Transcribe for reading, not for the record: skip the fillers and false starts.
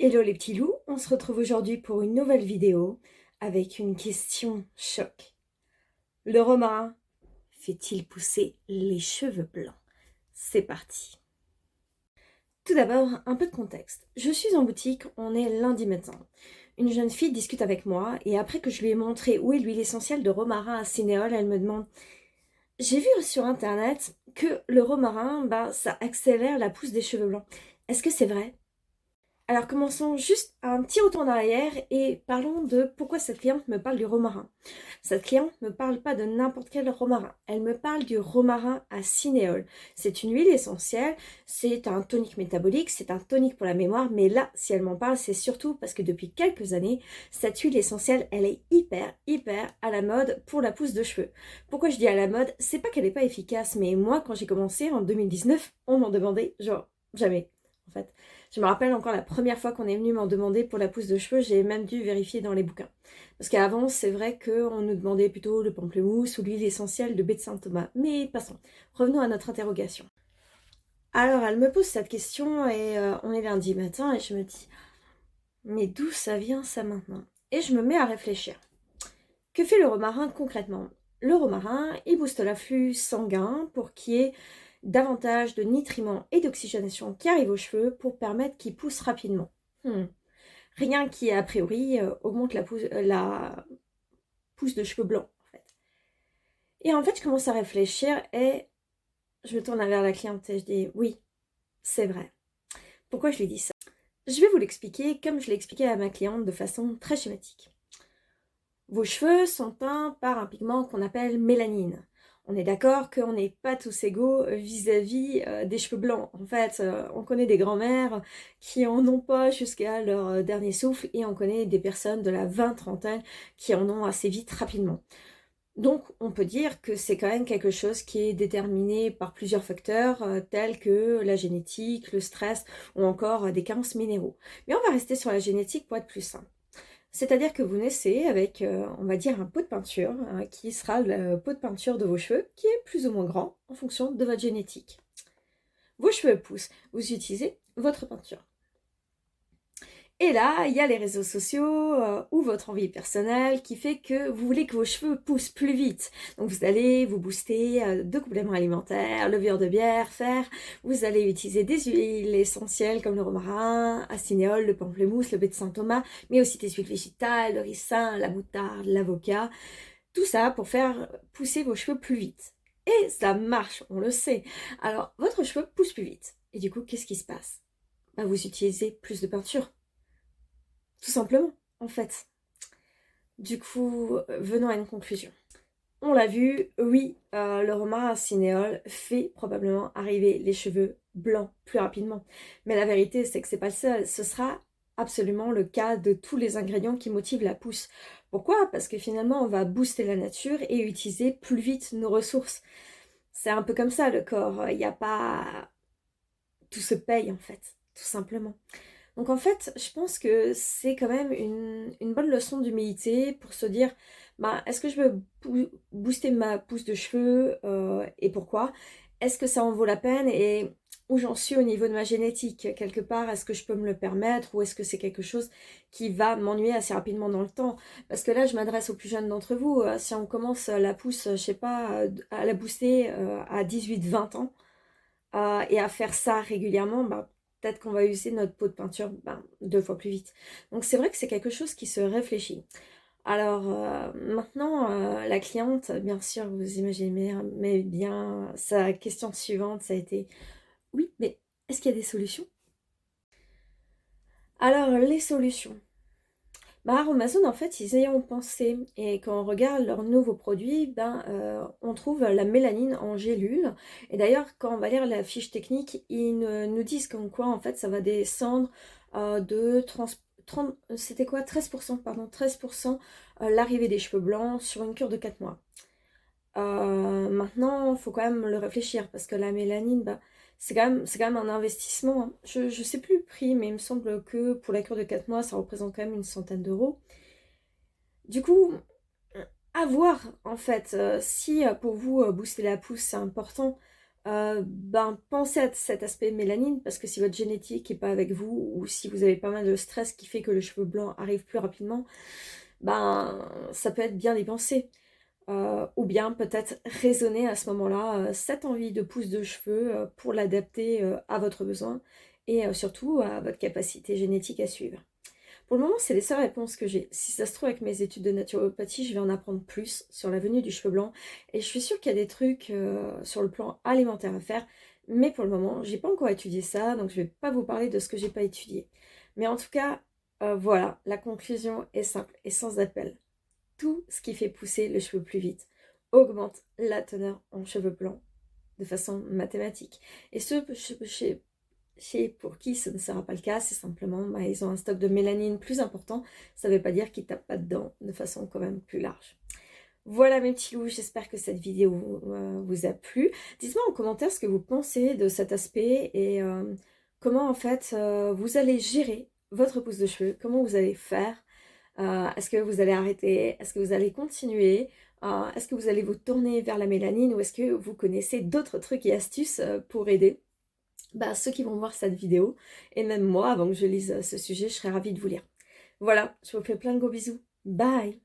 Hello les petits loups, on se retrouve aujourd'hui pour une nouvelle vidéo avec une question choc. Le romarin fait-il pousser les cheveux blancs? C'est parti. Tout d'abord, un peu de contexte. Je suis en boutique, on est lundi matin. Une jeune fille discute avec moi et après que je lui ai montré où est l'huile essentielle de romarin à cinéole, elle me demande: j'ai vu sur internet que le romarin, ça accélère la pousse des cheveux blancs. Est-ce que c'est vrai? Alors commençons juste un petit retour en arrière et parlons de pourquoi cette cliente me parle du romarin. Cette cliente ne me parle pas de n'importe quel romarin, elle me parle du romarin à cinéole. C'est une huile essentielle, c'est un tonique métabolique, c'est un tonique pour la mémoire, mais là, si elle m'en parle, c'est surtout parce que depuis quelques années, cette huile essentielle, elle est hyper à la mode pour la pousse de cheveux. Pourquoi je dis à la mode? C'est pas qu'elle n'est pas efficace, mais moi, quand j'ai commencé en 2019, on m'en demandait genre jamais, en fait. Je me rappelle encore la première fois qu'on est venu m'en demander pour la pousse de cheveux, j'ai même dû vérifier dans les bouquins. Parce qu'avant, c'est vrai qu'on nous demandait plutôt le pamplemousse ou l'huile essentielle de baie de Saint-Thomas. Mais passons, revenons à notre interrogation. Alors, elle me pose cette question et on est lundi matin et je me dis: mais d'où ça vient ça maintenant? Et je me mets à réfléchir. Que fait le romarin concrètement? Le romarin, il booste l'afflux sanguin pour qu'il y ait davantage de nutriments et d'oxygénation qui arrivent aux cheveux pour permettre qu'ils poussent rapidement. Rien qui, a priori, augmente la pousse de cheveux blancs, en fait. Et en fait, je commence à réfléchir et je me tourne vers la cliente et je dis: oui, c'est vrai. Pourquoi je lui dis ça? Je vais vous l'expliquer comme je l'ai expliqué à ma cliente de façon très schématique. Vos cheveux sont teints par un pigment qu'on appelle mélanine. On est d'accord qu'on n'est pas tous égaux vis-à-vis des cheveux blancs. En fait, on connaît des grands-mères qui en ont pas jusqu'à leur dernier souffle et on connaît des personnes de la trentaine qui en ont assez vite, rapidement. Donc, on peut dire que c'est quand même quelque chose qui est déterminé par plusieurs facteurs tels que la génétique, le stress ou encore des carences minéraux. Mais on va rester sur la génétique pour être plus simple. C'est-à-dire que vous naissez avec, on va dire, un pot de peinture, qui sera le pot de peinture de vos cheveux, qui est plus ou moins grand en fonction de votre génétique. Vos cheveux poussent, vous utilisez votre peinture. Et là, il y a les réseaux sociaux ou votre envie personnelle qui fait que vous voulez que vos cheveux poussent plus vite. Donc vous allez vous booster de compléments alimentaires, levure de bière, fer. Vous allez utiliser des huiles essentielles comme le romarin, acénéole, le pamplemousse, le baie de Saint-Thomas, mais aussi des huiles végétales, le ricin, la moutarde, l'avocat. Tout ça pour faire pousser vos cheveux plus vite. Et ça marche, on le sait. Alors, votre cheveu pousse plus vite. Et du coup, qu'est-ce qui se passe? Vous utilisez plus de peinture. Tout simplement, en fait. Du coup, venons à une conclusion. On l'a vu, oui, le romarin à cinéole fait probablement arriver les cheveux blancs plus rapidement. Mais la vérité, c'est que c'est pas le seul. Ce sera absolument le cas de tous les ingrédients qui motivent la pousse. Pourquoi? Parce que finalement, on va booster la nature et utiliser plus vite nos ressources. C'est un peu comme ça, le corps. Il n'y a pas... Tout se paye, en fait, tout simplement. Donc en fait, je pense que c'est quand même une bonne leçon d'humilité pour se dire: est-ce que je veux booster ma pousse de cheveux et pourquoi? Est-ce que ça en vaut la peine et où j'en suis au niveau de ma génétique? Quelque part, est-ce que je peux me le permettre ou est-ce que c'est quelque chose qui va m'ennuyer assez rapidement dans le temps? Parce que là, je m'adresse aux plus jeunes d'entre vous. Si on commence la pousse, je sais pas, à la booster à 18-20 ans, et à faire ça régulièrement, peut-être qu'on va user notre pot de peinture 2 fois plus vite. Donc c'est vrai que c'est quelque chose qui se réfléchit. Alors maintenant, la cliente, bien sûr, vous imaginez mais bien, sa question suivante, ça a été: oui, mais est-ce qu'il y a des solutions? Alors, les solutions. Amazon, en fait, ils y ont pensé. Et quand on regarde leurs nouveaux produits, on trouve la mélanine en gélule. Et d'ailleurs, quand on va lire la fiche technique, ils nous disent comme quoi, en fait, ça va descendre de 30, c'était quoi? 13%, pardon, 13% l'arrivée des cheveux blancs sur une cure de 4 mois. Maintenant, il faut quand même le réfléchir parce que la mélanine, c'est quand même un investissement, hein. Je ne sais plus le prix, mais il me semble que pour la cure de 4 mois, ça représente quand même une centaine d'euros. Du coup, à voir en fait, si pour vous booster la pousse c'est important, pensez à cet aspect mélanine, parce que si votre génétique n'est pas avec vous, ou si vous avez pas mal de stress qui fait que le cheveu blanc arrive plus rapidement, ça peut être bien d'y penser. Ou bien peut-être raisonner à ce moment-là cette envie de pousse de cheveux pour l'adapter à votre besoin et surtout à votre capacité génétique à suivre. Pour le moment, c'est les seules réponses que j'ai. Si ça se trouve, avec mes études de naturopathie, je vais en apprendre plus sur la venue du cheveu blanc. Et je suis sûre qu'il y a des trucs sur le plan alimentaire à faire. Mais pour le moment, j'ai pas encore étudié ça, donc je vais pas vous parler de ce que j'ai pas étudié. Mais en tout cas, voilà, la conclusion est simple et sans appel. Tout ce qui fait pousser le cheveu plus vite augmente la teneur en cheveux blancs de façon mathématique. Et pour qui ce ne sera pas le cas, c'est simplement ils ont un stock de mélanine plus important. Ça ne veut pas dire qu'ils ne tapent pas dedans de façon quand même plus large. Voilà mes petits loups, j'espère que cette vidéo vous a plu. Dites-moi en commentaire ce que vous pensez de cet aspect et comment en fait vous allez gérer votre pousse de cheveux, comment vous allez faire. Est-ce que vous allez arrêter? Est-ce que vous allez continuer? Est-ce que vous allez vous tourner vers la mélanine ou est-ce que vous connaissez d'autres trucs et astuces pour aider ceux qui vont voir cette vidéo? Et même moi, avant que je lise ce sujet, je serais ravie de vous lire. Voilà, je vous fais plein de gros bisous. Bye!